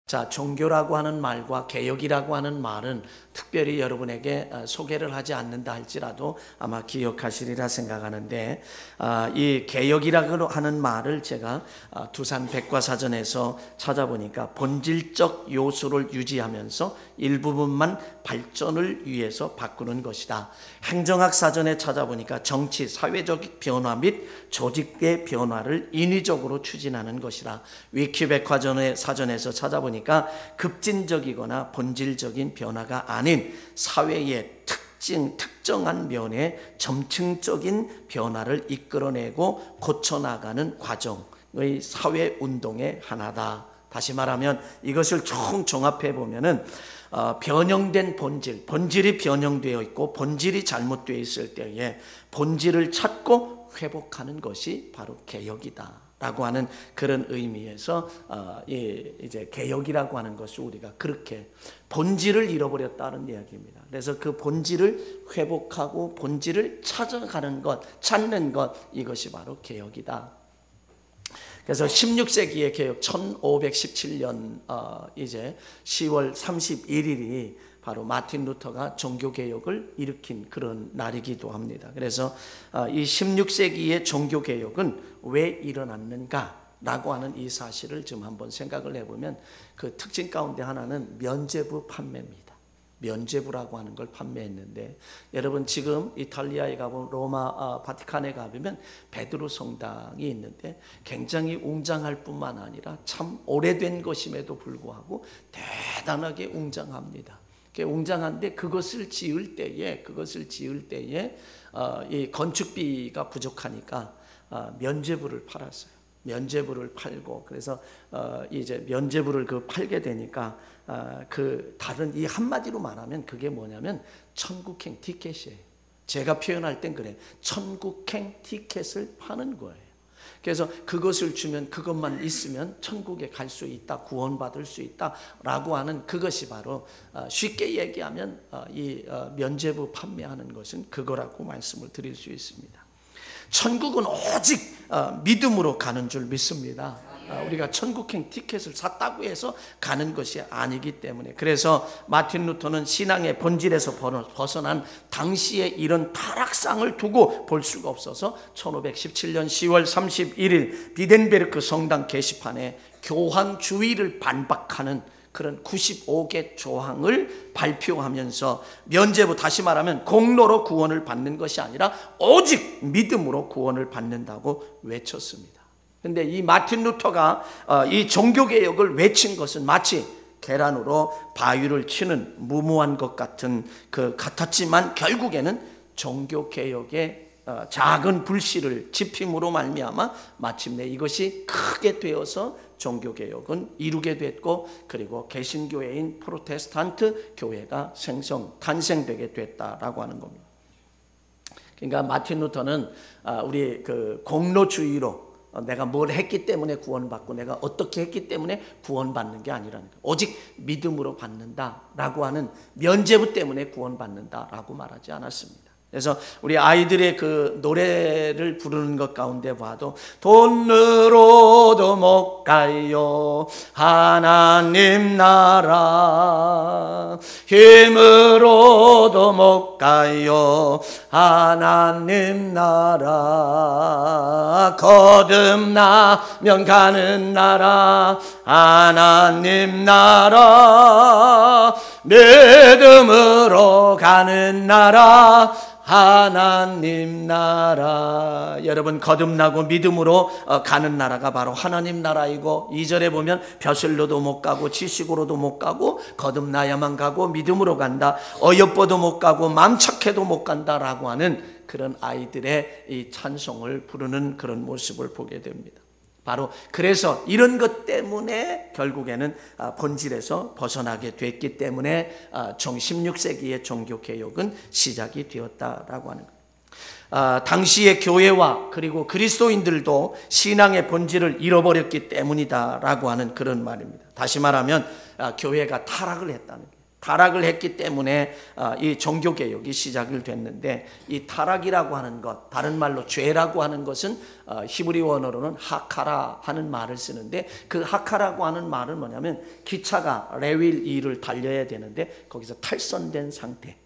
자, 종교라고 하는 말과 개혁이라고 하는 말은 특별히 여러분에게 소개를 하지 않는다 할지라도 아마 기억하시리라 생각하는데, 이 개혁이라고 하는 말을 제가 두산 백과사전에서 찾아보니까 본질적 요소를 유지하면서 일부분만 발전을 위해서 바꾸는 것이다. 행정학 사전에 찾아보니까 정치, 사회적 변화 및 조직의 변화를 인위적으로 추진하는 것이다. 위키 백과전의 사전에서 찾아보니까 급진적이거나 본질적인 변화가 아닌 사회의 특정한 면의 점층적인 변화를 이끌어내고 고쳐나가는 과정의 사회운동의 하나다. 다시 말하면 이것을 총 종합해 보면은 변형된 본질이 변형되어 있고 본질이 잘못되어 있을 때에 본질을 찾고 회복하는 것이 바로 개혁이다 라고 하는 그런 의미에서 이제 개혁이라고 하는 것을 우리가 그렇게 본질을 잃어버렸다는 이야기입니다. 그래서 그 본질을 회복하고 본질을 찾아가는 것, 찾는 것, 이것이 바로 개혁이다. 그래서 16세기의 개혁, 1517년 이제 10월 31일이 바로 마틴 루터가 종교개혁을 일으킨 그런 날이기도 합니다. 그래서 이 16세기의 종교개혁은 왜 일어났는가라고 하는 이 사실을 좀 한번 생각을 해보면 그 특징 가운데 하나는 면죄부 판매입니다. 면죄부라고 하는 걸 판매했는데, 여러분 지금 이탈리아에 가보면 로마 바티칸에 가보면 베드로 성당이 있는데 굉장히 웅장할 뿐만 아니라 참 오래된 것임에도 불구하고 대단하게 웅장합니다. 웅장한데 그것을 지을 때에 이 건축비가 부족하니까 면죄부를 팔았어요. 면죄부를 팔고, 그래서 이제 면죄부를 팔게 되니까 그 다른 이 한마디로 말하면 그게 뭐냐면 천국행 티켓이에요. 제가 표현할 땐 그래. 천국행 티켓을 파는 거예요. 그래서 그것을 주면, 그것만 있으면 천국에 갈 수 있다, 구원받을 수 있다라고 하는 그것이 바로 쉽게 얘기하면 이 면죄부 판매하는 것은 그거라고 말씀을 드릴 수 있습니다. 천국은 오직 믿음으로 가는 줄 믿습니다. 우리가 천국행 티켓을 샀다고 해서 가는 것이 아니기 때문에, 그래서 마틴 루터는 신앙의 본질에서 벗어난 당시에 이런 타락상을 두고 볼 수가 없어서 1517년 10월 31일 비덴베르크 성당 게시판에 교황주의를 반박하는 그런 95개 조항을 발표하면서 면죄부, 다시 말하면 공로로 구원을 받는 것이 아니라 오직 믿음으로 구원을 받는다고 외쳤습니다. 그런데 이 마틴 루터가 이 종교개혁을 외친 것은 마치 계란으로 바위를 치는 무모한 것 같았지만 결국에는 종교개혁의 작은 불씨를 지핌으로 말미암아 마침내 이것이 크게 되어서 종교개혁은 이루게 됐고, 그리고 개신교회인 프로테스탄트 교회가 탄생되게 됐다라고 하는 겁니다. 그러니까 마틴 루터는 우리 그 공로주의로 내가 뭘 했기 때문에 구원받고 내가 어떻게 했기 때문에 구원받는 게 아니라는 거예요. 오직 믿음으로 받는다라고 하는 면죄부 때문에 구원받는다라고 말하지 않았습니다. 그래서 우리 아이들의 그 노래를 부르는 것 가운데 봐도 돈으로도 못 가요 하나님 나라, 힘으로도 못 가요 하나님 나라, 거듭나면 가는 나라 하나님 나라, 믿음으로 가는 나라 하나님 나라. 여러분, 거듭나고 믿음으로 가는 나라가 바로 하나님 나라이고, 2절에 보면 벼슬로도 못 가고 지식으로도 못 가고 거듭나야만 가고 믿음으로 간다, 어여뻐도 못 가고 맘착해도 못 간다라고 하는 그런 아이들의 이 찬송을 부르는 그런 모습을 보게 됩니다. 바로 그래서 이런 것 때문에 결국에는 본질에서 벗어나게 됐기 때문에 16세기의 종교개혁은 시작이 되었다라고 하는 거예요. 당시의 교회와 그리고 그리스도인들도 신앙의 본질을 잃어버렸기 때문이다라고 하는 그런 말입니다. 다시 말하면 교회가 타락을 했다는 거예요. 타락을 했기 때문에 이 종교개혁이 시작이 됐는데, 이 타락이라고 하는 것, 다른 말로 죄라고 하는 것은 히브리 원어로는 하카라 하는 말을 쓰는데, 그 하카라고 하는 말은 뭐냐면 기차가 레윌 2를 달려야 되는데 거기서 탈선된 상태.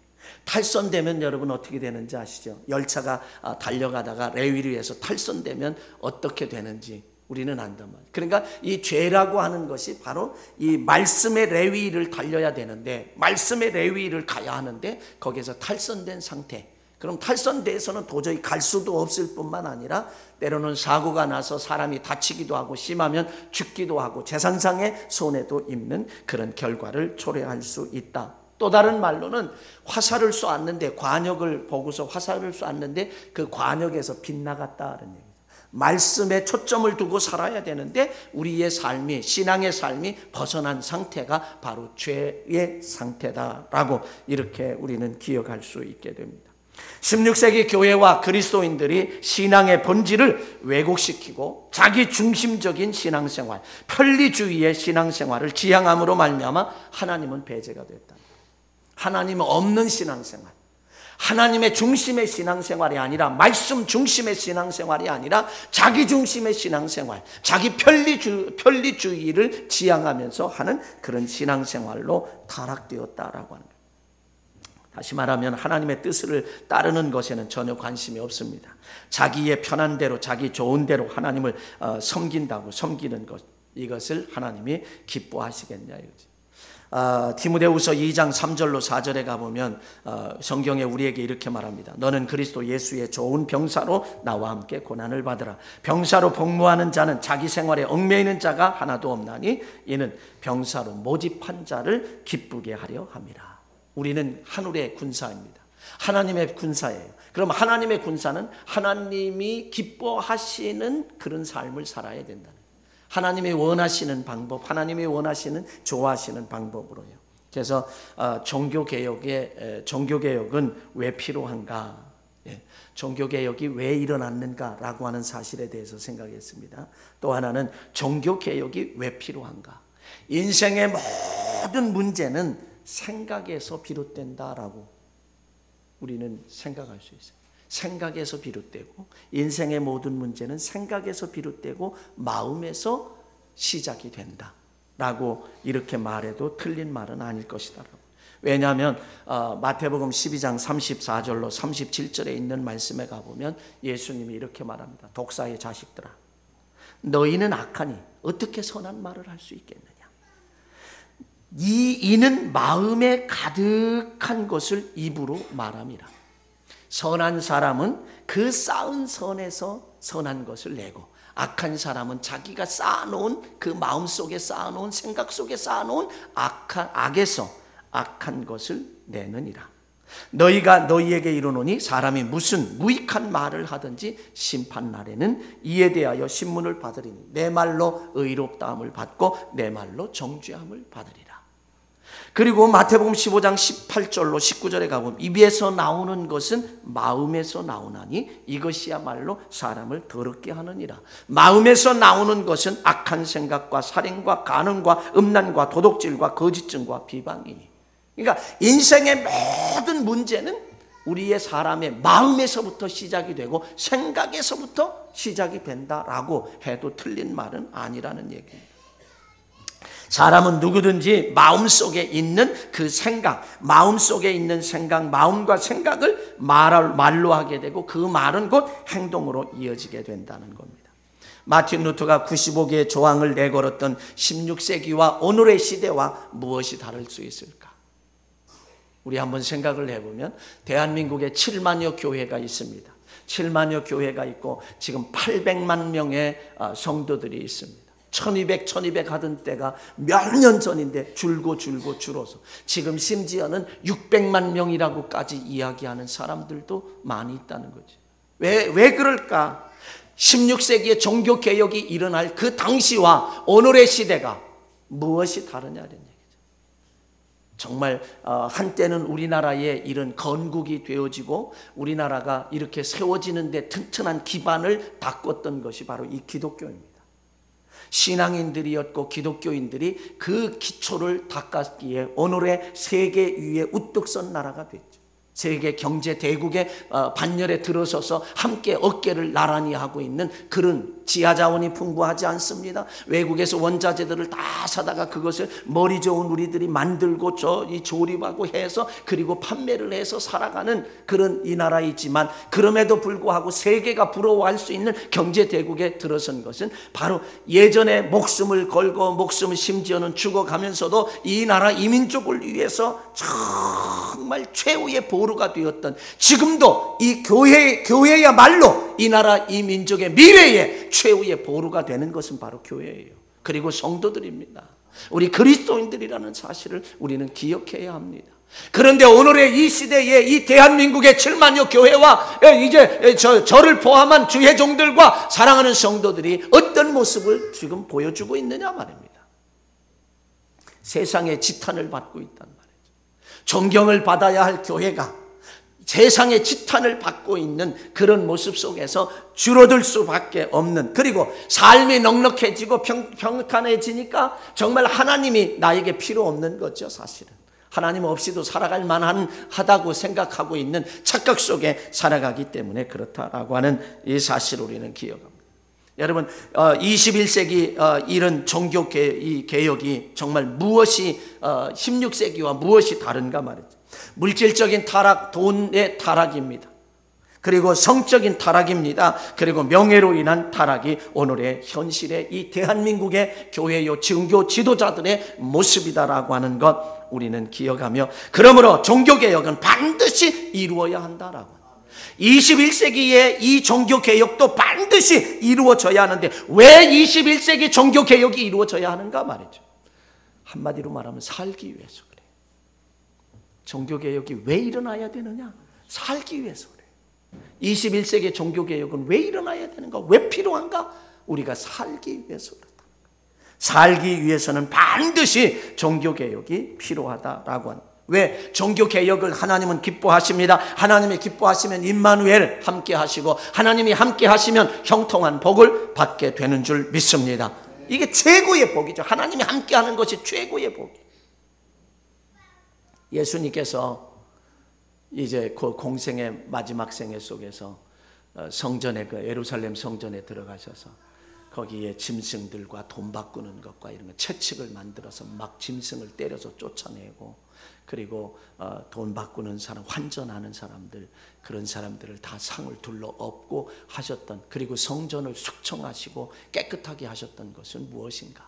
탈선되면 여러분 어떻게 되는지 아시죠? 열차가 달려가다가 레윌 위에서 탈선되면 어떻게 되는지 우리는 안단 말이에요. 그러니까 이 죄라고 하는 것이 바로 이 말씀의 레위를 달려야 되는데, 말씀의 레위를 가야 하는데 거기에서 탈선된 상태. 그럼 탈선돼서는 도저히 갈 수도 없을 뿐만 아니라 때로는 사고가 나서 사람이 다치기도 하고 심하면 죽기도 하고 재산상의 손해도 입는 그런 결과를 초래할 수 있다. 또 다른 말로는 화살을 쏘았는데, 관역을 보고서 화살을 쏘았는데 그 관역에서 빗나갔다는 얘기죠. 말씀에 초점을 두고 살아야 되는데 우리의 삶이, 신앙의 삶이 벗어난 상태가 바로 죄의 상태다라고 이렇게 우리는 기억할 수 있게 됩니다. 16세기 교회와 그리스도인들이 신앙의 본질을 왜곡시키고 자기 중심적인 신앙생활, 편리주의의 신앙생활을 지향함으로 말미암아 하나님은 배제가 됐다. 하나님은 없는 신앙생활, 하나님의 중심의 신앙생활이 아니라, 말씀 중심의 신앙생활이 아니라 자기 중심의 신앙생활, 자기 편리주의를 지향하면서 하는 그런 신앙생활로 타락되었다라고 하는 거예요. 다시 말하면 하나님의 뜻을 따르는 것에는 전혀 관심이 없습니다. 자기의 편한 대로, 자기 좋은 대로 하나님을 섬기는 것, 이것을 하나님이 기뻐하시겠냐 이거지. 디모데후서 2장 3절로 4절에 가보면 성경에 우리에게 이렇게 말합니다. 너는 그리스도 예수의 좋은 병사로 나와 함께 고난을 받으라. 병사로 복무하는 자는 자기 생활에 얽매이는 자가 하나도 없나니 이는 병사로 모집한 자를 기쁘게 하려 함이라. 우리는 하늘의 군사입니다. 하나님의 군사예요. 그럼 하나님의 군사는 하나님이 기뻐하시는 그런 삶을 살아야 된다는, 하나님이 원하시는 방법, 하나님이 원하시는, 좋아하시는 방법으로요. 그래서 종교개혁은 왜 필요한가? 종교개혁이 왜 일어났는가라고 하는 사실에 대해서 생각했습니다. 또 하나는 종교개혁이 왜 필요한가? 인생의 모든 문제는 생각에서 비롯된다라고 우리는 생각할 수 있어요. 생각에서 비롯되고, 인생의 모든 문제는 생각에서 비롯되고 마음에서 시작이 된다라고 이렇게 말해도 틀린 말은 아닐 것이다. 왜냐하면 마태복음 12장 34절로 37절에 있는 말씀에 가보면 예수님이 이렇게 말합니다. 독사의 자식들아, 너희는 악하니 어떻게 선한 말을 할 수 있겠느냐? 이는 마음에 가득한 것을 입으로 말함이라. 선한 사람은 그 쌓은 선에서 선한 것을 내고, 악한 사람은 자기가 쌓아놓은, 그 마음속에 쌓아놓은, 생각 속에 쌓아놓은 악에서 악한 것을 내느니라. 너희가 너희에게 이르노니 사람이 무슨 무익한 말을 하든지 심판날에는 이에 대하여 신문을 받으리니 내 말로 의롭다함을 받고 내 말로 정죄함을 받으리라. 그리고 마태복음 15장 18절로 19절에 가보면 입에서 나오는 것은 마음에서 나오나니 이것이야말로 사람을 더럽게 하느니라. 마음에서 나오는 것은 악한 생각과 살인과 간음과 음란과 도둑질과 거짓증과 비방이니. 그러니까 인생의 모든 문제는 우리의 사람의 마음에서부터 시작이 되고 생각에서부터 시작이 된다라고 해도 틀린 말은 아니라는 얘기입니다. 사람은 누구든지 마음속에 있는 그 생각, 마음속에 있는 생각, 마음과 생각을 말로 하게 되고 그 말은 곧 행동으로 이어지게 된다는 겁니다. 마틴 루터가 95개의 조항을 내걸었던 16세기와 오늘의 시대와 무엇이 다를 수 있을까? 우리 한번 생각을 해보면 대한민국에 7만여 교회가 있습니다. 7만여 교회가 있고 지금 800만 명의 성도들이 있습니다. 1200 하던 때가 몇 년 전인데 줄어서 지금 심지어는 600만 명이라고까지 이야기하는 사람들도 많이 있다는 거죠. 왜 그럴까? 16세기의 종교개혁이 일어날 그 당시와 오늘의 시대가 무엇이 다르냐는 얘기죠. 정말 한때는 우리나라의 이런 건국이 되어지고 우리나라가 이렇게 세워지는데 튼튼한 기반을 닦았던 것이 바로 이 기독교입니다. 신앙인들이었고 기독교인들이 그 기초를 닦았기에 오늘의 세계 위에 우뚝 선 나라가 됐죠. 세계 경제 대국의 반열에 들어서서 함께 어깨를 나란히 하고 있는 그런 지하자원이 풍부하지 않습니다. 외국에서 원자재들을 다 사다가 그것을 머리 좋은 우리들이 만들고 조립하고 해서 그리고 판매를 해서 살아가는 그런 이 나라이지만, 그럼에도 불구하고 세계가 부러워할 수 있는 경제 대국에 들어선 것은 바로 예전에 목숨을 걸고 목숨을 심지어는 죽어가면서도 이 나라 이민족을 위해서 정말 최후의 보루가 되었던, 지금도 이 교회야말로 이 나라 이 민족의 미래에 최후의 보루가 되는 것은 바로 교회예요. 그리고 성도들입니다. 우리 그리스도인들이라는 사실을 우리는 기억해야 합니다. 그런데 오늘의 이 시대에 이 대한민국의 7만여 교회와 이제 저를 포함한 주의 종들과 사랑하는 성도들이 어떤 모습을 지금 보여주고 있느냐 말입니다. 세상의 지탄을 받고 있단 말이죠. 존경을 받아야 할 교회가 세상의 지탄을 받고 있는 그런 모습 속에서 줄어들 수밖에 없는, 그리고 삶이 넉넉해지고 평탄해지니까 정말 하나님이 나에게 필요 없는 거죠. 사실은 하나님 없이도 살아갈 만하다고 생각하고 있는 착각 속에 살아가기 때문에 그렇다라고 하는 이 사실을 우리는 기억합니다. 여러분, 21세기 이런 종교 개혁이 정말 무엇이 16세기와 무엇이 다른가 말이죠. 물질적인 타락, 돈의 타락입니다. 그리고 성적인 타락입니다. 그리고 명예로 인한 타락이 오늘의 현실의 이 대한민국의 교회요 종교 지도자들의 모습이다라고 하는 것 우리는 기억하며, 그러므로 종교개혁은 반드시 이루어야 한다라고. 21세기의 이 종교개혁도 반드시 이루어져야 하는데 왜 21세기 종교개혁이 이루어져야 하는가 말이죠. 한마디로 말하면 살기 위해서 그래요. 종교개혁이 왜 일어나야 되느냐? 살기 위해서 그래요. 21세기 종교개혁은 왜 일어나야 되는가? 왜 필요한가? 우리가 살기 위해서 그렇다. 살기 위해서는 반드시 종교개혁이 필요하다라고 합니다. 왜? 종교개혁을 하나님은 기뻐하십니다. 하나님이 기뻐하시면 임마누엘 함께 하시고, 하나님이 함께 하시면 형통한 복을 받게 되는 줄 믿습니다. 이게 최고의 복이죠. 하나님이 함께 하는 것이 최고의 복이에요. 예수님께서 이제 그 공생의 마지막 생애 속에서 성전에, 그 예루살렘 성전에 들어가셔서 거기에 짐승들과 돈 바꾸는 것과 이런 거 채찍을 만들어서 막 짐승을 때려서 쫓아내고, 그리고 돈 바꾸는 사람, 환전하는 사람들, 그런 사람들을 다 상을 둘러 엎고 하셨던, 그리고 성전을 숙청하시고 깨끗하게 하셨던 것은 무엇인가?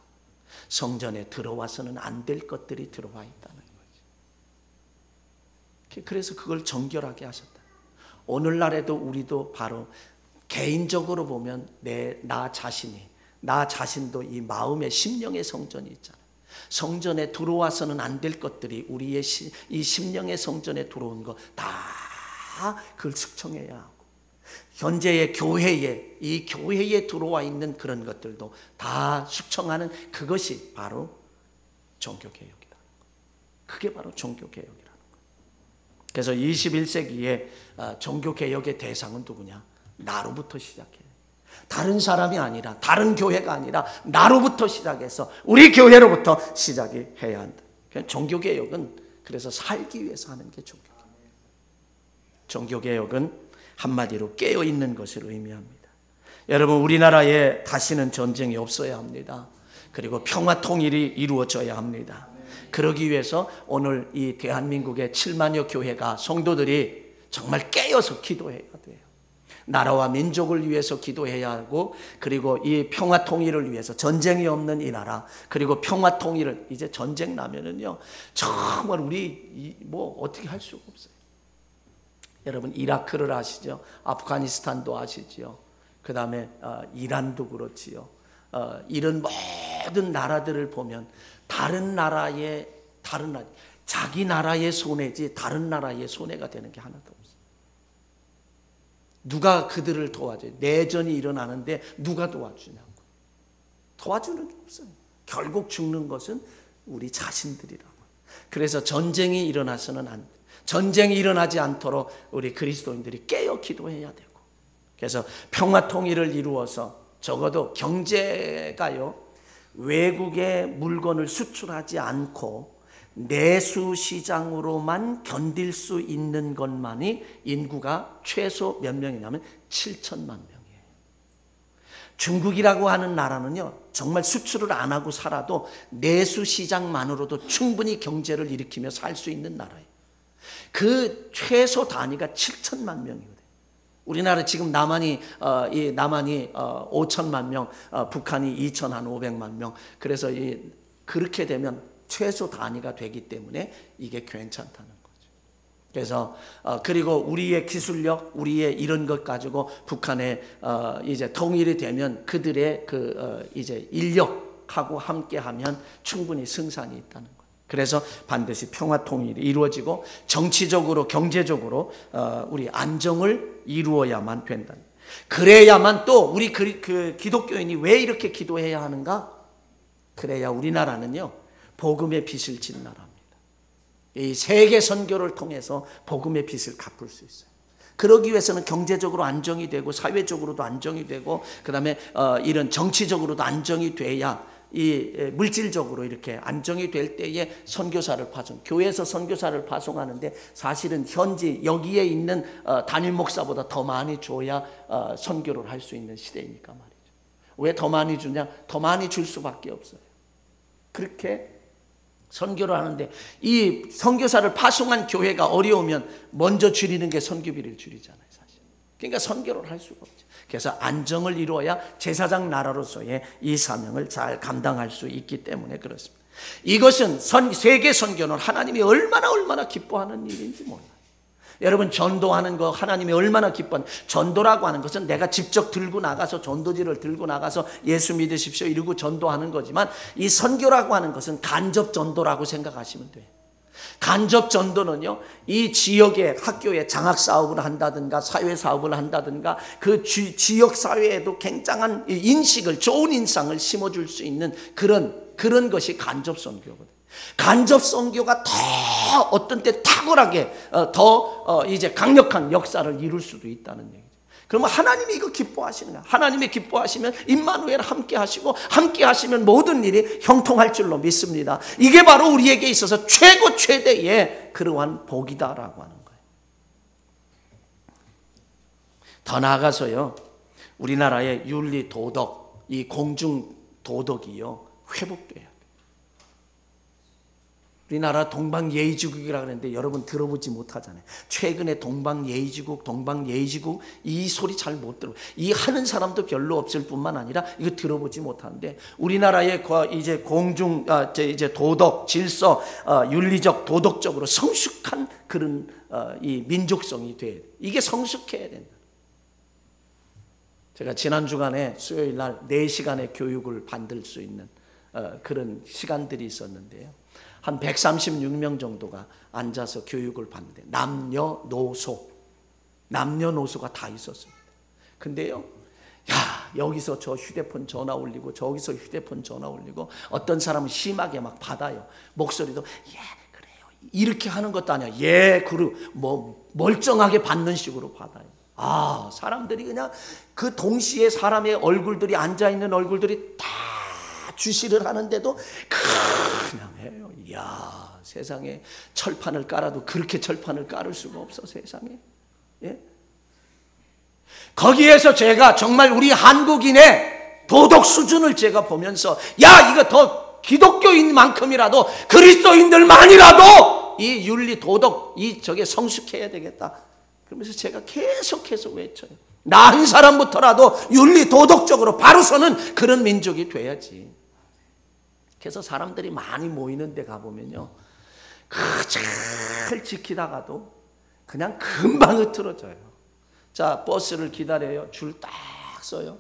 성전에 들어와서는 안 될 것들이 들어와 있다는 거지. 그래서 그걸 정결하게 하셨다. 오늘날에도 우리도 바로 개인적으로 보면 나 자신도 이 마음의 심령의 성전이 있잖아요. 성전에 들어와서는 안 될 것들이 우리의 이 심령의 성전에 들어온 거 다 그걸 측정해야 하고, 현재의 교회에, 이 교회에 들어와 있는 그런 것들도 다 숙청하는 그것이 바로 종교개혁이다. 그게 바로 종교개혁이라는 거예요. 그래서 21세기의 종교개혁의 대상은 누구냐? 나로부터 시작해. 다른 사람이 아니라, 다른 교회가 아니라 나로부터 시작해서 우리 교회로부터 시작이 해야 한다. 종교개혁은 그래서 살기 위해서 하는 게 종교개혁. 종교개혁은 한마디로 깨어있는 것을 의미합니다. 여러분, 우리나라에 다시는 전쟁이 없어야 합니다. 그리고 평화 통일이 이루어져야 합니다. 그러기 위해서 오늘 이 대한민국의 7만여 교회가, 성도들이 정말 깨어서 기도해야 돼요. 나라와 민족을 위해서 기도해야 하고, 그리고 이 평화 통일을 위해서, 전쟁이 없는 이 나라, 그리고 평화 통일을, 이제 전쟁 나면은요 정말 우리 뭐 어떻게 할 수가 없어요. 여러분, 이라크를 아시죠? 아프가니스탄도 아시죠? 그 다음에 이란도 그렇지요. 이런 모든 나라들을 보면 자기 나라의 손해지 다른 나라의 손해가 되는 게 하나도 없어요. 누가 그들을 도와줘요? 내전이 일어나는데 누가 도와주냐고. 도와주는 게 없어요. 결국 죽는 것은 우리 자신들이라고. 그래서 전쟁이 일어나서는 안 돼. 전쟁이 일어나지 않도록 우리 그리스도인들이 깨어 기도해야 되고, 그래서 평화 통일을 이루어서 적어도 경제가요, 외국에 물건을 수출하지 않고 내수 시장으로만 견딜 수 있는 것만이 인구가 최소 몇 명이냐면 7천만 명이에요. 중국이라고 하는 나라는요, 정말 수출을 안 하고 살아도 내수 시장만으로도 충분히 경제를 일으키며 살 수 있는 나라예요. 그 최소 단위가 7천만 명이거든요. 우리나라 지금 남한이 5천만 명, 북한이 2,500만 명. 그래서 그렇게 되면 최소 단위가 되기 때문에 이게 괜찮다는 거죠. 그래서 그리고 우리의 기술력, 우리의 이런 것 가지고 북한에 이제 통일이 되면 그들의 이제 인력하고 함께하면 충분히 승산이 있다는 거예요. 그래서 반드시 평화 통일이 이루어지고 정치적으로 경제적으로 우리 안정을 이루어야만 된다. 그래야만 또 우리 그 기독교인이 왜 이렇게 기도해야 하는가? 그래야 우리나라는요 복음의 빚을 진 나라입니다. 이 세계 선교를 통해서 복음의 빚을 갚을 수 있어요. 그러기 위해서는 경제적으로 안정이 되고 사회적으로도 안정이 되고 그다음에 이런 정치적으로도 안정이 돼야 이 물질적으로 이렇게 안정이 될 때에 선교사를 파송, 교회에서 선교사를 파송하는데 사실은 현지 여기에 있는 담임 목사보다 더 많이 줘야 선교를 할 수 있는 시대이니까 말이죠. 왜 더 많이 주냐? 더 많이 줄 수밖에 없어요. 그렇게 선교를 하는데 이 선교사를 파송한 교회가 어려우면 먼저 줄이는 게 선교비를 줄이잖아요, 사실. 그러니까 선교를 할 수가 없죠. 그래서 안정을 이루어야 제사장 나라로서의 이 사명을 잘 감당할 수 있기 때문에 그렇습니다. 이것은 세계 선교는 하나님이 얼마나 기뻐하는 일인지 몰라요. 여러분 전도하는 거 하나님이 얼마나 기뻐하는, 전도라고 하는 것은 내가 직접 들고 나가서 전도지를 들고 나가서 예수 믿으십시오 이러고 전도하는 거지만 이 선교라고 하는 것은 간접 전도라고 생각하시면 돼요. 간접 전도는요, 이 지역의 학교에 장학 사업을 한다든가 사회 사업을 한다든가 그 지역 사회에도 굉장한 인식을, 좋은 인상을 심어줄 수 있는 그런 것이 간접 선교거든요. 간접 선교가 더 어떤 때 탁월하게 더 이제 강력한 역사를 이룰 수도 있다는 얘기죠. 그러면 하나님이 이거 기뻐하시는 거야. 하나님이 기뻐하시면 임마누엘 함께 하시고 함께 하시면 모든 일이 형통할 줄로 믿습니다. 이게 바로 우리에게 있어서 최고의 그러한 복이다라고 하는 거예요. 더 나아가서요, 우리나라의 윤리 도덕, 이 공중 도덕이요 회복돼야 돼요. 우리나라 동방예의지국이라고 하는데 여러분 들어보지 못하잖아요. 최근에 동방예의지국 이 소리 잘 못 들어. 이 하는 사람도 별로 없을 뿐만 아니라 이거 들어보지 못하는데 우리나라의 이제 공중 이제 도덕, 질서, 윤리적, 도덕적으로 성숙한 그런 이 민족성이 돼야 돼. 이게 성숙해야 된다. 제가 지난 주간에 수요일 날 4시간의 교육을 받을 수 있는 그런 시간들이 있었는데요. 한 136명 정도가 앉아서 교육을 받는데 남녀노소가 다 있었습니다. 근데요, 여기서 저 휴대폰 전화 올리고 저기서 휴대폰 전화 올리고 어떤 사람은 심하게 막 받아요. 목소리도 그래요 이렇게 하는 것도 아니야. 뭐 멀쩡하게 받는 식으로 받아요. 사람들이 그냥 그 동시에 사람의 얼굴들이 앉아있는 얼굴들이 다 주시를 하는데도 그냥 해요. 세상에 철판을 깔아도 그렇게 철판을 깔을 수가 없어, 세상에. 예? 거기에서 제가 정말 우리 한국인의 도덕 수준을 제가 보면서 이거 더 기독교인만큼이라도 그리스도인들만이라도 이 윤리 도덕 저게 성숙해야 되겠다. 그러면서 제가 계속해서 외쳐요. 나 한 사람부터라도 윤리 도덕적으로 바로 서는 그런 민족이 돼야지. 그래서 사람들이 많이 모이는 데 가보면요, 잘 지키다가도 그냥 금방 흐트러져요. 자, 버스를 기다려요. 줄 딱 서요.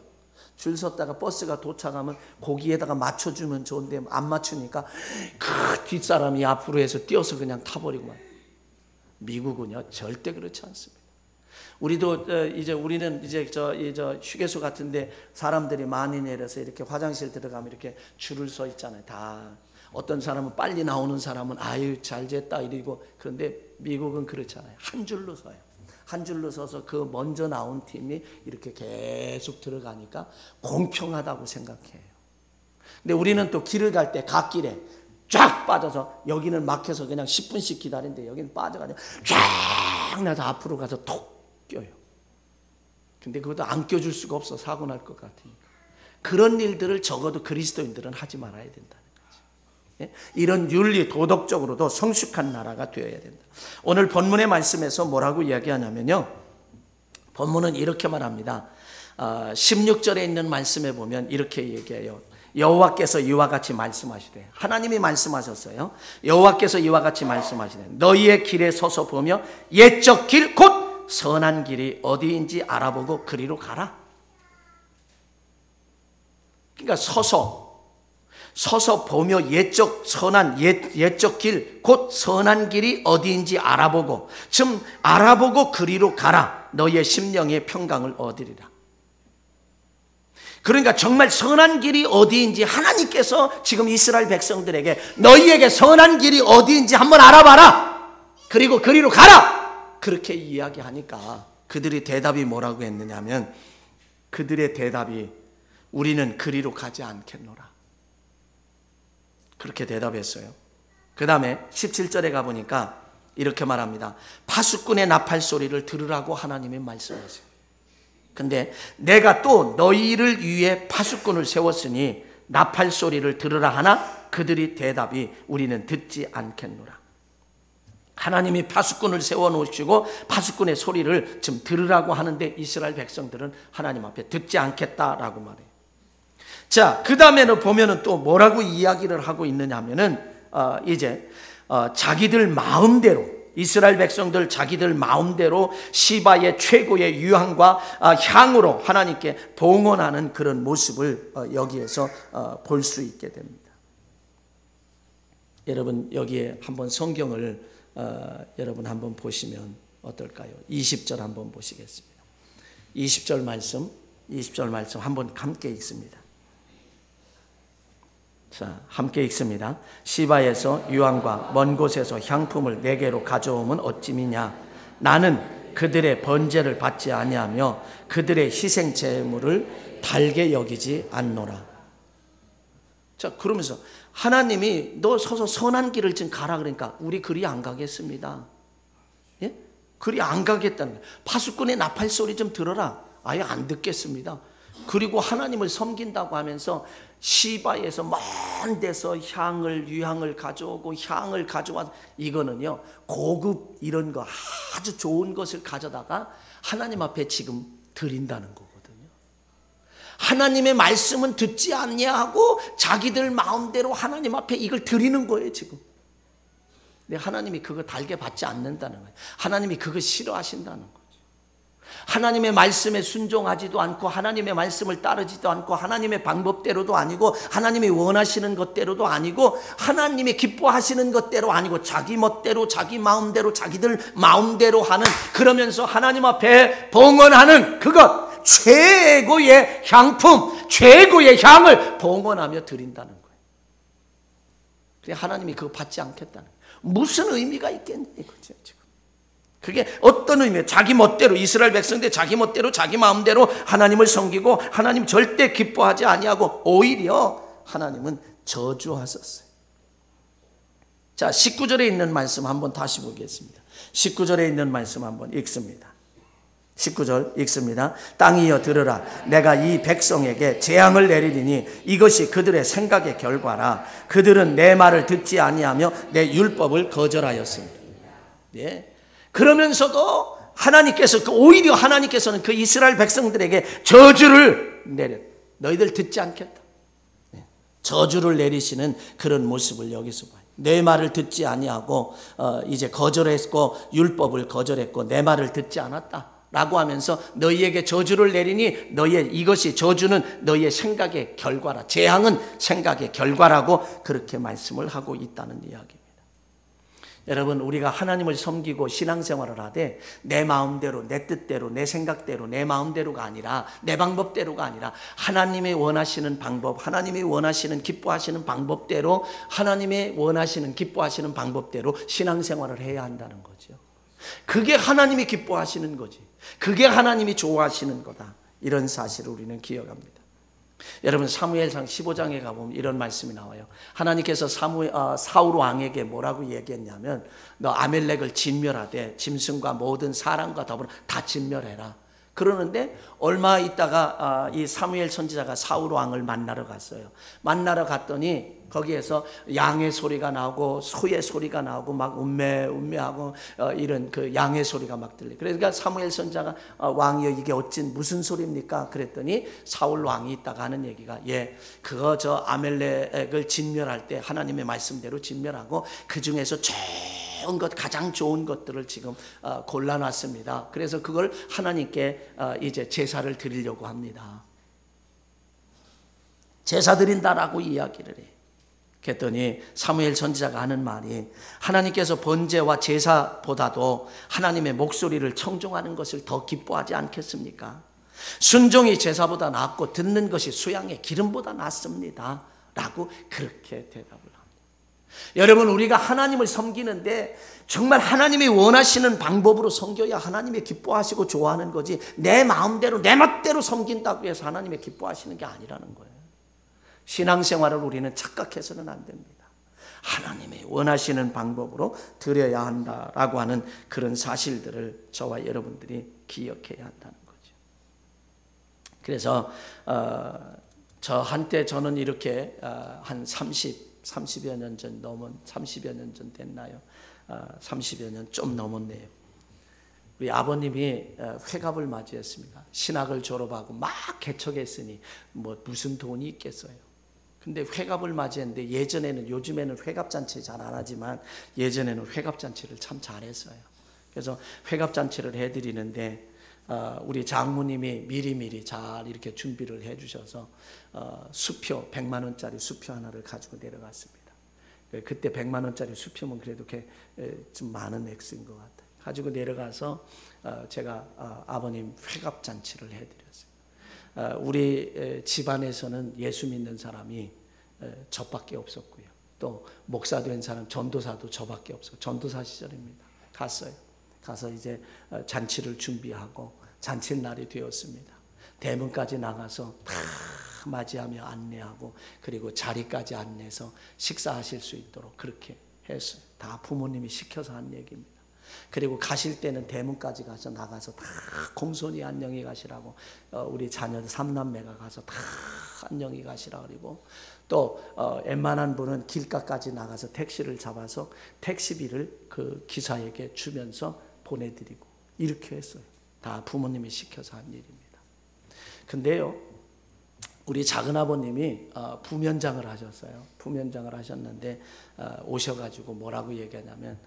줄 섰다가 버스가 도착하면 거기에다가 맞춰주면 좋은데 안 맞추니까 그 뒷사람이 앞으로 해서 뛰어서 그냥 타버리고 말. 미국은요 절대 그렇지 않습니다. 우리는 이제 저 휴게소 같은데 사람들이 많이 내려서 이렇게 화장실 들어가면 이렇게 줄을 서 있잖아요. 다 어떤 사람은 빨리 나오는 사람은 잘 됐다 이러고, 그런데 미국은 그렇잖아요. 한 줄로 서요. 한 줄로 서서 그 먼저 나온 팀이 이렇게 계속 들어가니까 공평하다고 생각해요. 근데 우리는 또 길을 갈 때 갓길에 쫙 빠져서 여기는 막혀서 그냥 10분씩 기다리는데 여기는 빠져가지고 쫙 나서 앞으로 가서 톡 껴요. 근데 그것도 안 껴줄 수가 없어. 사고 날 것 같으니까. 그런 일들을 적어도 그리스도인들은 하지 말아야 된다는 거죠. 예? 이런 윤리 도덕적으로도 성숙한 나라가 되어야 된다. 오늘 본문의 말씀에서 뭐라고 이야기하냐면요, 본문은 이렇게 말합니다. 16절에 있는 말씀에 보면 이렇게 얘기해요. 여호와께서 이와 같이 말씀하시되, 하나님이 말씀하셨어요. 여호와께서 이와 같이 말씀하시되 너희의 길에 서서 보며 옛적 길 곧 선한 길이 어디인지 알아보고 그리로 가라. 그러니까 서서 보며 옛적 선한 옛적 길 곧 선한 길이 어디인지 알아보고, 좀 알아보고 그리로 가라. 너희의 심령의 평강을 얻으리라. 그러니까 정말 선한 길이 어디인지 하나님께서 지금 이스라엘 백성들에게 너희에게 선한 길이 어디인지 한번 알아봐라. 그리고 그리로 가라. 그렇게 이야기하니까 그들의 대답이 뭐라고 했느냐 하면, 그들의 대답이 우리는 그리로 가지 않겠노라. 그렇게 대답했어요. 그 다음에 17절에 가보니까 이렇게 말합니다. 파수꾼의 나팔 소리를 들으라고 하나님이 말씀하세요. 근데 내가 또 너희를 위해 파수꾼을 세웠으니 나팔 소리를 들으라 하나 그들이 대답이 우리는 듣지 않겠노라. 하나님이 파수꾼을 세워놓으시고 파수꾼의 소리를 좀 들으라고 하는데 이스라엘 백성들은 하나님 앞에 듣지 않겠다라고 말해요. 자, 그 다음에는 보면은 또 뭐라고 이야기를 하고 있느냐 하면은 이제 자기들 마음대로, 이스라엘 백성들 자기들 마음대로 시바의 최고의 유향과 향으로 하나님께 봉헌하는 그런 모습을 여기에서 볼 수 있게 됩니다. 여러분 여기에 한번 성경을 여러분 한번 보시면 어떨까요? 20절 한번 보시겠습니다. 20절 말씀 한번 함께 읽습니다. 자, 함께 읽습니다. 시바에서 유황과 먼 곳에서 향품을 내게로 가져오면 어찌미냐. 나는 그들의 번제를 받지 아니하며 그들의 희생 제물을 달게 여기지 않노라. 자, 그러면서 하나님이 너 서서 선한 길을 좀 가라 그러니까 우리 그리 안 가겠습니다. 예? 그리 안 가겠다는 거예요. 파수꾼의 나팔 소리 좀 들어라. 아예 안 듣겠습니다. 그리고 하나님을 섬긴다고 하면서 시바에서 먼 데서 유향을 가져오고 향을 가져와서, 이거는요 고급 이런 거 아주 좋은 것을 가져다가 하나님 앞에 지금 드린다는 거거든요. 하나님의 말씀은 듣지 않냐하고 자기들 마음대로 하나님 앞에 이걸 드리는 거예요 지금. 근데 하나님이 그거 달게 받지 않는다는 거예요. 하나님이 그거 싫어하신다는 거예요. 하나님의 말씀에 순종하지도 않고 하나님의 말씀을 따르지도 않고 하나님의 방법대로도 아니고 하나님이 원하시는 것대로도 아니고 하나님이 기뻐하시는 것대로 아니고 자기 멋대로 자기 마음대로 자기들 마음대로 하는, 그러면서 하나님 앞에 봉헌하는 그것, 최고의 향품, 최고의 향을 봉헌하며 드린다는 거예요. 그래 하나님이 그거 받지 않겠다는 거예요. 무슨 의미가 있겠냐 이거죠 지금. 그게 어떤 의미예요? 자기 멋대로, 이스라엘 백성들 자기 멋대로 자기 마음대로 하나님을 섬기고 하나님 절대 기뻐하지 아니하고 오히려 하나님은 저주하셨어요. 자, 19절에 있는 말씀 한번 다시 보겠습니다. 19절에 있는 말씀 한번 읽습니다. 19절 읽습니다. 땅이여 들으라. 내가 이 백성에게 재앙을 내리리니 이것이 그들의 생각의 결과라. 그들은 내 말을 듣지 아니하며 내 율법을 거절하였습니다. 예. 그러면서도 하나님께서 오히려 하나님께서는 그 이스라엘 백성들에게 저주를 내려, 너희들 듣지 않겠다. 저주를 내리시는 그런 모습을 여기서 봐요. 내 말을 듣지 아니하고 이제 거절했고 율법을 거절했고 내 말을 듣지 않았다 라고 하면서 너희에게 저주를 내리니 이것이 저주는 너희의 생각의 결과라, 재앙은 생각의 결과라고 그렇게 말씀을 하고 있다는 이야기입니다. 여러분 우리가 하나님을 섬기고 신앙생활을 하되 내 마음대로 내 뜻대로 내 생각대로 내 마음대로가 아니라 내 방법대로가 아니라 하나님이 원하시는 방법, 하나님이 원하시는 기뻐하시는 방법대로, 하나님이 원하시는 기뻐하시는 방법대로 신앙생활을 해야 한다는 거죠. 그게 하나님이 기뻐하시는 거지. 그게 하나님이 좋아하시는 거다. 이런 사실을 우리는 기억합니다. 여러분 사무엘상 15장에 가보면 이런 말씀이 나와요. 하나님께서 사울 왕에게 뭐라고 얘기했냐면 너 아멜렉을 진멸하되 짐승과 모든 사람과 더불어 다 진멸해라. 그러는데 얼마 있다가 이 사무엘 선지자가 사울 왕을 만나러 갔어요. 만나러 갔더니 거기에서 양의 소리가 나오고 소의 소리가 나오고 막 음매하고 이런 그 양의 소리가 막 들려. 그러니까 사무엘 선지자가 왕이여 이게 어찐 무슨 소리입니까? 그랬더니 사울 왕이 있다가 하는 얘기가 그거 저 아멜렉을 진멸할 때 하나님의 말씀대로 진멸하고 그 중에서 좋은 것 가장 좋은 것들을 지금 골라놨습니다. 그래서 그걸 하나님께 이제 제사를 드리려고 합니다. 제사 드린다라고 이야기를 해. 그랬더니 사무엘 선지자가 하는 말이 하나님께서 번제와 제사보다도 하나님의 목소리를 청종하는 것을 더 기뻐하지 않겠습니까? 순종이 제사보다 낫고 듣는 것이 수양의 기름보다 낫습니다 라고 그렇게 대답을 합니다. 여러분 우리가 하나님을 섬기는데 정말 하나님이 원하시는 방법으로 섬겨야 하나님이 기뻐하시고 좋아하는 거지 내 마음대로 내 멋대로 섬긴다고 해서 하나님이 기뻐하시는 게 아니라는 거예요. 신앙생활을 우리는 착각해서는 안 됩니다. 하나님이 원하시는 방법으로 드려야 한다라고 하는 그런 사실들을 저와 여러분들이 기억해야 한다는 거죠. 그래서 저 한때 저는 이렇게 한 30여 년 전 넘은 30여 년 전 됐나요? 30여 년 좀 넘었네요. 우리 아버님이 회갑을 맞이했습니다. 신학을 졸업하고 막 개척했으니 뭐 무슨 돈이 있겠어요. 근데 회갑을 맞이했는데 요즘에는 회갑잔치 잘 안 하지만 예전에는 회갑잔치를 참 잘했어요. 그래서 회갑잔치를 해드리는데 우리 장모님이 미리미리 잘 이렇게 준비를 해주셔서 수표 100만 원짜리 수표 하나를 가지고 내려갔습니다. 그때 100만 원짜리 수표면 그래도 좀 많은 액수인 것 같아요. 가지고 내려가서 제가 아버님 회갑잔치를 해드렸어요. 우리 집안에서는 예수 믿는 사람이 저밖에 없었고요. 또 목사 된 사람 전도사도 저밖에 없었고 전도사 시절입니다. 가서 이제 잔치를 준비하고 잔치 날이 되었습니다. 대문까지 나가서 다 맞이하며 안내하고 그리고 자리까지 안내해서 식사하실 수 있도록 그렇게 했어요. 다 부모님이 시켜서 한 얘기입니다. 그리고 가실 때는 대문까지 가서 나가서 다 공손히 안녕히 가시라고 우리 자녀들 3남매가 가서 다 안녕히 가시라 그리고 또 웬만한 분은 길가까지 나가서 택시를 잡아서 택시비를 그 기사에게 주면서 보내드리고 이렇게 했어요. 다 부모님이 시켜서 한 일입니다. 근데요 우리 작은아버님이 부면장을 하셨어요. 부면장을 하셨는데 오셔가지고 뭐라고 얘기하냐면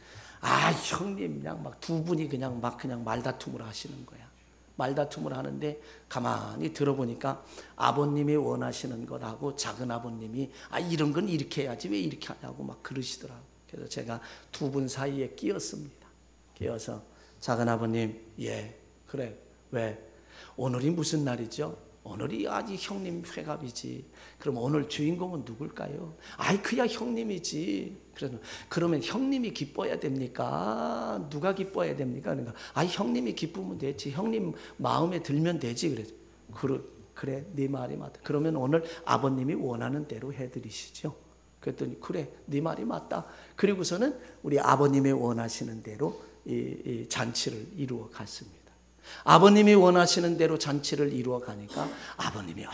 형님 그냥 막 두 분이 그냥 말다툼을 하시는 거야. 말다툼을 하는데 가만히 들어보니까 아버님이 원하시는 것하고 작은아버님이 이런 건 이렇게 해야지 왜 이렇게 하냐고 막 그러시더라고요. 그래서 제가 두 분 사이에 끼었습니다. 끼어서 작은아버님 그래 왜 오늘이 무슨 날이죠? 오늘이 아직 형님 회갑이지. 그럼 오늘 주인공은 누굴까요? 그야 형님이지. 그러면 형님이 기뻐야 됩니까? 누가 기뻐야 됩니까? 그러니까 형님이 기쁘면 되지. 형님 마음에 들면 되지. 그래 네 말이 맞다. 그러면 오늘 아버님이 원하는 대로 해드리시죠. 그랬더니 그래 네 말이 맞다. 그리고서는 우리 아버님이 원하시는 대로 이 잔치를 이루어 갔습니다. 아버님이 원하시는 대로 잔치를 이루어 가니까 아버님이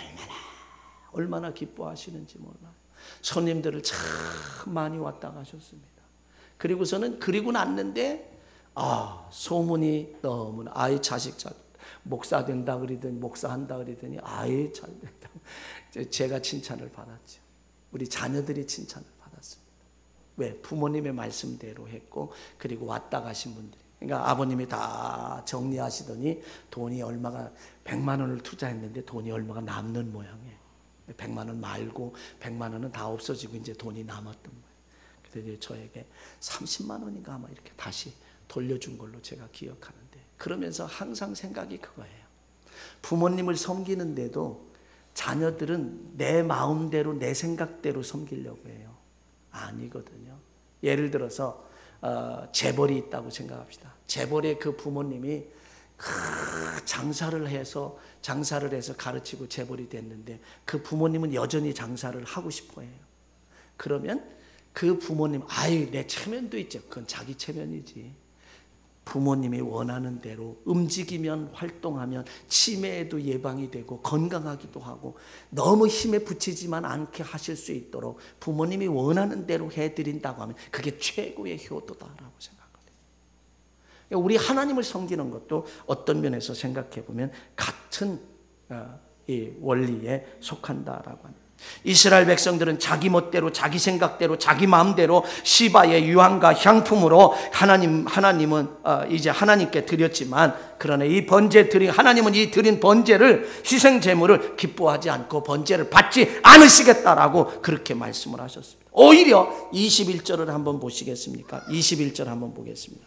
얼마나 기뻐하시는지 몰라요. 손님들을 참 많이 왔다 가셨습니다. 그리고 났는데 소문이 너무나 자식 목사 된다 그러더니 목사한다 그러더니 잘 된다. 제가 칭찬을 받았죠. 우리 자녀들이 칭찬을 받았습니다. 왜? 부모님의 말씀대로 했고 그리고 왔다 가신 분들이. 그러니까 아버님이 다 정리하시더니 돈이 얼마가 100만 원을 투자했는데 돈이 얼마가 남는 모양이에요. 100만 원 말고 100만 원은 다 없어지고 이제 돈이 남았던 거예요. 그래서 저에게 30만 원인가 아마 이렇게 다시 돌려준 걸로 제가 기억하는데 그러면서 항상 생각이 그거예요. 부모님을 섬기는데도 자녀들은 내 마음대로 내 생각대로 섬기려고 해요. 아니거든요. 예를 들어서 재벌이 있다고 생각합시다. 재벌의 그 부모님이 장사를 해서 가르치고 재벌이 됐는데 그 부모님은 여전히 장사를 하고 싶어 해요. 그러면 그 부모님, 아유, 내 체면도 있죠. 그건 자기 체면이지. 부모님이 원하는 대로 움직이면, 활동하면 치매에도 예방이 되고 건강하기도 하고, 너무 힘에 부치지만 않게 하실 수 있도록 부모님이 원하는 대로 해드린다고 하면 그게 최고의 효도다라고 생각합니다. 우리 하나님을 섬기는 것도 어떤 면에서 생각해 보면 같은 이 원리에 속한다라고 합니다. 이스라엘 백성들은 자기 멋대로, 자기 생각대로, 자기 마음대로 시바의 유황과 향품으로 하나님은 이제 하나님께 드렸지만, 그러나 이 번제 드린, 하나님은 이 드린 번제를, 희생 제물을 기뻐하지 않고 번제를 받지 않으시겠다라고 그렇게 말씀을 하셨습니다. 오히려 21절을 한번 보시겠습니까? 21절 한번 보겠습니다.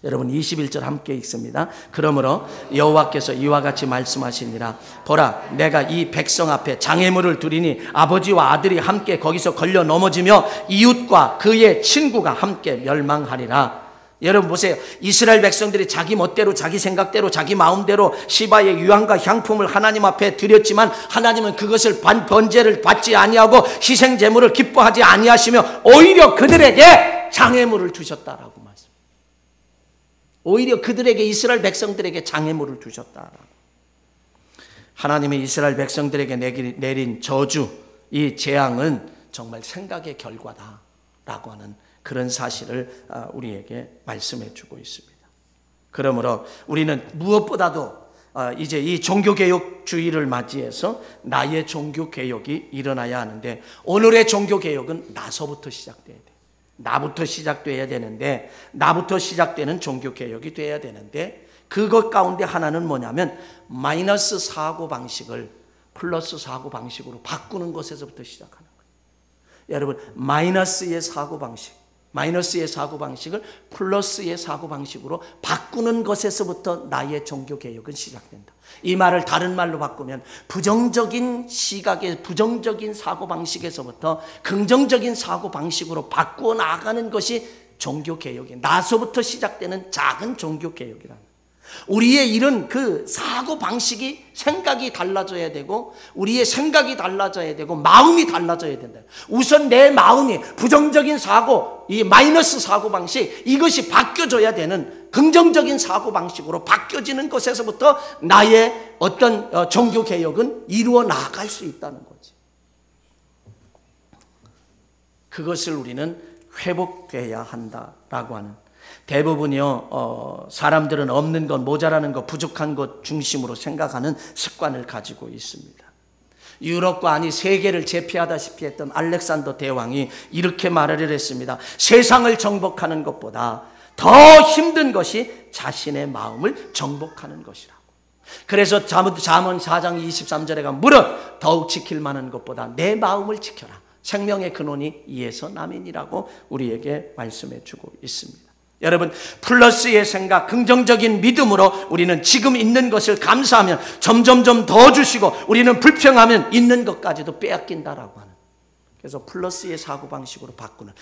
여러분 21절 함께 읽습니다. 그러므로 여호와께서 이와 같이 말씀하시니라. 보라, 내가 이 백성 앞에 장애물을 두리니 아버지와 아들이 함께 거기서 걸려 넘어지며 이웃과 그의 친구가 함께 멸망하리라. 여러분 보세요. 이스라엘 백성들이 자기 멋대로, 자기 생각대로, 자기 마음대로 시바의 유황과 향품을 하나님 앞에 드렸지만, 하나님은 그것을 번제를 받지 아니하고 희생 제물을 기뻐하지 아니하시며 오히려 그들에게 장애물을 두셨다라고 말씀. 오히려 그들에게, 이스라엘 백성들에게 장애물을 두셨다. 하나님이 이스라엘 백성들에게 내린 저주, 이 재앙은 정말 생각의 결과다라고 하는 그런 사실을 우리에게 말씀해 주고 있습니다. 그러므로 우리는 무엇보다도 이제 이 종교개혁주의를 맞이해서 나의 종교개혁이 일어나야 하는데, 오늘의 종교개혁은 나서부터 시작돼야 돼요. 나부터 시작돼야 되는데, 나부터 시작되는 종교개혁이 돼야 되는데, 그것 가운데 하나는 뭐냐면 마이너스 사고방식을 플러스 사고방식으로 바꾸는 것에서부터 시작하는 거예요. 여러분, 마이너스의 사고방식을 플러스의 사고방식으로 바꾸는 것에서부터 나의 종교개혁은 시작된다. 이 말을 다른 말로 바꾸면 부정적인 시각의 부정적인 사고방식에서부터 긍정적인 사고방식으로 바꾸어 나가는 것이 종교개혁이에요. 나서부터 시작되는 작은 종교개혁이라는 거예요. 우리의 이런 그 사고방식이, 생각이 달라져야 되고, 우리의 생각이 달라져야 되고, 마음이 달라져야 된다. 우선 내 마음이 부정적인 사고, 이 마이너스 사고방식, 이것이 바뀌어져야 되는 긍정적인 사고방식으로 바뀌어지는 것에서부터 나의 어떤 종교개혁은 이루어 나갈 수 있다는 거지. 그것을 우리는 회복돼야 한다라고 하는, 대부분이요, 사람들은 없는 것, 모자라는 것, 부족한 것 중심으로 생각하는 습관을 가지고 있습니다. 유럽과 아니 세계를 제패하다시피 했던 알렉산더 대왕이 이렇게 말을 했습니다. 세상을 정복하는 것보다 더 힘든 것이 자신의 마음을 정복하는 것이라고. 그래서 잠언 4장 23절에 가면 무릇 더욱 지킬 만한 것보다 내 마음을 지켜라. 생명의 근원이 이에서 남이니라고 우리에게 말씀해 주고 있습니다. 여러분, 플러스의 생각, 긍정적인 믿음으로 우리는 지금 있는 것을 감사하면 점점점 더 주시고, 우리는 불평하면 있는 것까지도 빼앗긴다라고 하는, 그래서 플러스의 사고방식으로 바꾸는,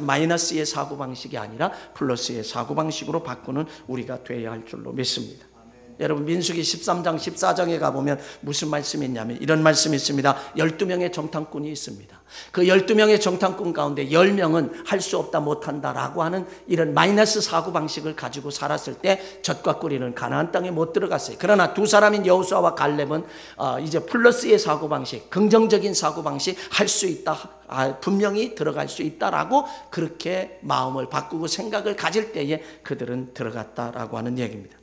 마이너스의 사고방식이 아니라 플러스의 사고방식으로 바꾸는 우리가 되어야 할 줄로 믿습니다. 여러분, 민수기 13장 14장에 가보면 무슨 말씀이 있냐면 이런 말씀이 있습니다. 12명의 정탐꾼이 있습니다. 그 12명의 정탐꾼 가운데 10명은 할 수 없다, 못한다라고 하는 이런 마이너스 사고방식을 가지고 살았을 때 젖과 꿀이는 가나안 땅에 못 들어갔어요. 그러나 두 사람인 여호수아와 갈렙은 이제 플러스의 사고방식, 긍정적인 사고방식, 할 수 있다, 분명히 들어갈 수 있다라고 그렇게 마음을 바꾸고 생각을 가질 때에 그들은 들어갔다라고 하는 얘기입니다.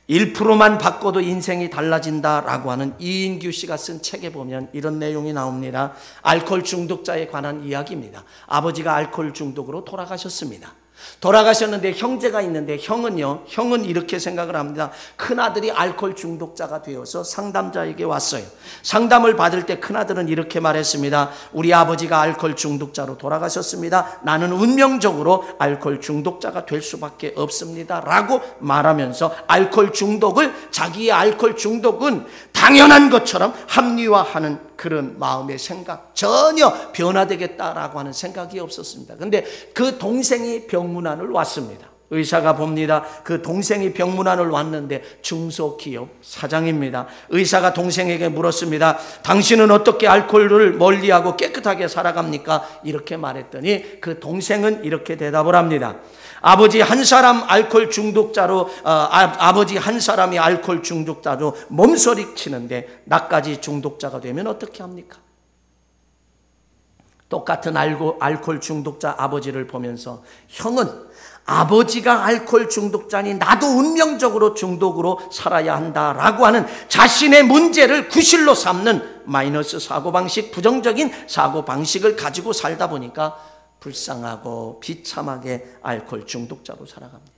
1%만 바꿔도 인생이 달라진다라고 하는 이인규 씨가 쓴 책에 보면 이런 내용이 나옵니다. 알코올 중독자에 관한 이야기입니다. 아버지가 알코올 중독으로 돌아가셨습니다. 돌아가셨는데 형제가 있는데 형은 이렇게 생각을 합니다. 큰아들이 알코올 중독자가 되어서 상담자에게 왔어요. 상담을 받을 때 큰아들은 이렇게 말했습니다. 우리 아버지가 알코올 중독자로 돌아가셨습니다. 나는 운명적으로 알코올 중독자가 될 수밖에 없습니다 라고 말하면서 자기의 알코올 중독은 당연한 것처럼 합리화하는 그런 마음의 생각, 전혀 변화되겠다라고 하는 생각이 없었습니다. 그런데 그 동생이 병문안을 왔습니다. 의사가 봅니다. 그 동생이 병문안을 왔는데 중소기업 사장입니다. 의사가 동생에게 물었습니다. 당신은 어떻게 알코올을 멀리하고 깨끗하게 살아갑니까? 이렇게 말했더니 그 동생은 이렇게 대답을 합니다. 아버지 한 사람 알코올 중독자로 아버지 한 사람이 알코올 중독자로 몸서리 치는데 나까지 중독자가 되면 어떻게 합니까? 똑같은 알코올 중독자 아버지를 보면서 형은 아버지가 알코올 중독자니 나도 운명적으로 중독으로 살아야 한다라고 하는 자신의 문제를 구실로 삼는 마이너스 사고방식, 부정적인 사고방식을 가지고 살다 보니까 불쌍하고 비참하게 알코올 중독자로 살아갑니다.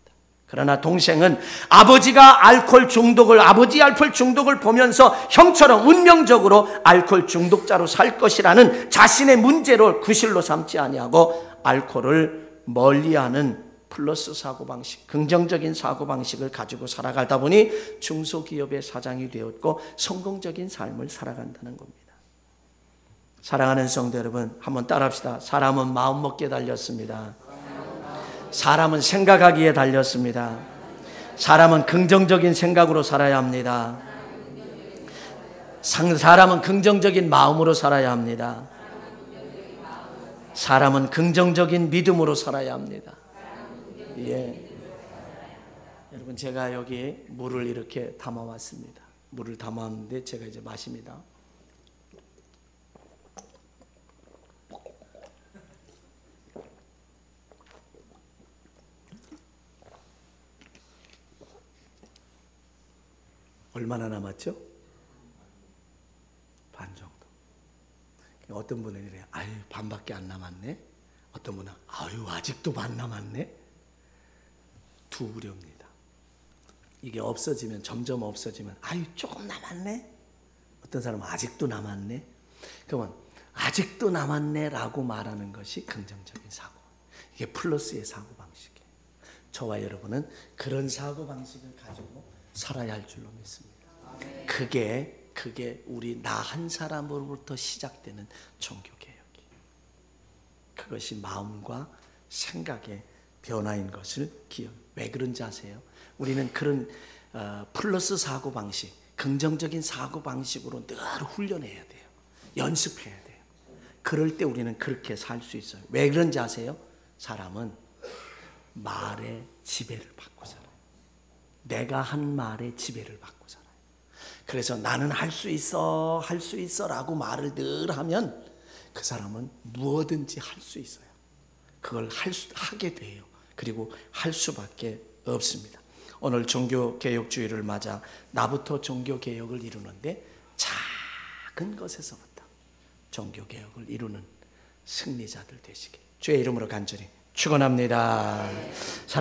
그러나 동생은 아버지가 알코올 중독을 보면서 형처럼 운명적으로 알코올 중독자로 살 것이라는 자신의 문제를 구실로 삼지 아니하고 알코올을 멀리하는 플러스 사고방식, 긍정적인 사고방식을 가지고 살아가다 보니 중소기업의 사장이 되었고 성공적인 삶을 살아간다는 겁니다. 사랑하는 성도 여러분, 한번 따라합시다. 사람은 마음먹기에 달렸습니다. 사람은 생각하기에 달렸습니다. 사람은 긍정적인 생각으로 살아야 합니다. 사람은 긍정적인 마음으로 살아야 합니다. 사람은 긍정적인 믿음으로 살아야 합니다. 예. 여러분, 제가 여기 물을 이렇게 담아왔습니다. 물을 담아왔는데 제가 이제 마십니다. 얼마나 남았죠? 반 정도. 어떤 분은 이래요. 아유, 반밖에 안 남았네. 어떤 분은 아유, 아직도 반 남았네. 두 우려입니다. 이게 없어지면, 점점 없어지면 아유, 조금 남았네. 어떤 사람은 아직도 남았네. 그러면 아직도 남았네라고 말하는 것이 긍정적인 사고. 이게 플러스의 사고방식이에요. 저와 여러분은 그런 사고방식을 가지고 살아야 할 줄로 믿습니다. 그게 우리 나 한 사람으로부터 시작되는 종교개혁이에요. 그것이 마음과 생각의 변화인 것을 왜 그런지 아세요? 우리는 그런 플러스 사고방식, 긍정적인 사고방식으로 늘 훈련해야 돼요. 연습해야 돼요. 그럴 때 우리는 그렇게 살 수 있어요. 왜 그런지 아세요? 사람은 말의 지배를 받고 살아요. 내가 한 말의 지배를 받고 살아요. 그래서 나는 할 수 있어 라고 말을 늘 하면 그 사람은 무엇든지 할 수 있어요. 그걸 하게 돼요. 그리고 할 수밖에 없습니다. 오늘 종교개혁주의를 맞아 나부터 종교개혁을 이루는데 작은 것에서부터 종교개혁을 이루는 승리자들 되시길 주의 이름으로 간절히 축원합니다.